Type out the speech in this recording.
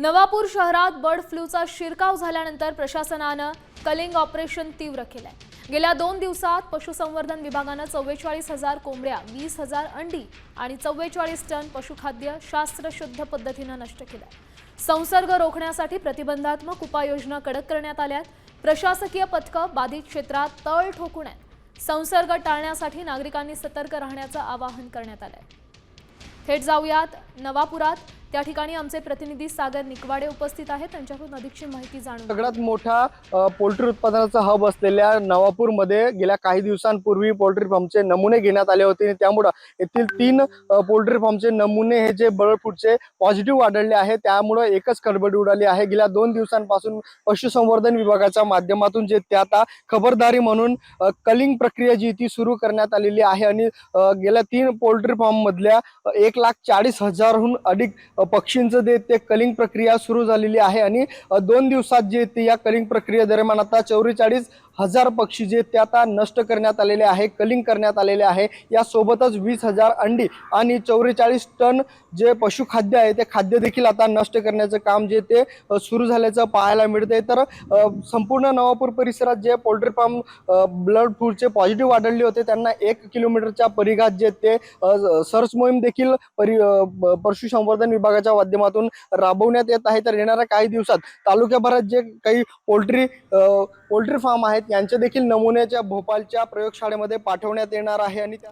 नवापूर शहरात बर्ड फ्लूचा शिरकाव झाल्यानंतर प्रशासनानं कलिंग ऑपरेशन तीव्र केलंय। गेल्या 2 दिवसात पशुसंवर्धन विभागानं 44,000 कोंबड्या, 20,000 अंडी आणि 44 टन पशुखाद्य शास्त्रशुद्ध पद्धतीनं नष्ट केलंय। संसर्ग रोखण्यासाठी प्रतिबंधात्मक उपाययोजना कडक करण्यात आल्यात। प्रशासकीय पथकं बाधित क्षेत्रात तळ ठोकून आहेत। संसर्ग टाळण्यासाठी नागरिकांनी सतर्क राहण्याचं आवाहन करण्यात आलंय। थेट जाऊयात नवापुरात, त्या ठिकाणी आमचे प्रतिनिधी सागर निकवाडे उपस्थित आहेत, त्यांच्याकडून अधिकची माहिती जाणून घेऊ। सगळ्यात मोठा पोल्ट्री उत्पादनाचा हब असलेल्या नवापूरमध्ये गेल्या काही दिवसांपूर्वी पोल्ट्री फार्मचे नमुने घेण्यात आले होते। त्यामुळे येथील 3 पोल्ट्री फार्मचे नमुने हे जे बर्ड फ्लूचे पॉझिटिव्ह आढळले आहे, त्यामुळे एकच खळबळ उडाली आहे। गेल्या 2 दिवसांपासून पशुसंवर्धन विभागाच्या माध्यमातून जे ते आता खबरदारी म्हणून कलिंग प्रक्रिया जी ती सुरू करण्यात आलेली आहे आणि गेल्या 3 पोल्ट्री फार्म मधल्या 1,40,000हून अधिक पक्षींचं ते कलिंग प्रक्रिया सुरू झालेली आहे आणि 2 दिवसात जे ते या कलिंग प्रक्रियेदरम्यान आता 44,000 पक्षी जे ते आता नष्ट करण्यात आलेले आहे, कलिंग करण्यात आलेले आहे। यासोबतच 20,000 अंडी आणि 44 टन जे पशुखाद्य आहे ते खाद्य देखील आता नष्ट करण्याचं काम जे ते सुरू झाल्याचं पाहायला मिळते। तर संपूर्ण नवापूर परिसरात जे पोल्ट्री फार्म बर्ड फ्लूचे पॉझिटिव्ह आढळले होते त्यांना 1 किलोमीटरच्या परिघात जे ते सर्च मोहीम देखील पशुसंवर्धन विभागाच्या माध्यमातून राबवण्यात येत आहे। तर येणाऱ्या काही दिवसात तालुक्याभरात जे काही पोल्ट्री फार्म आहेत यांचे देखील नमुन्याच्या भोपाळच्या प्रयोगशाळेमध्ये पाठवण्यात येणार आहे आणि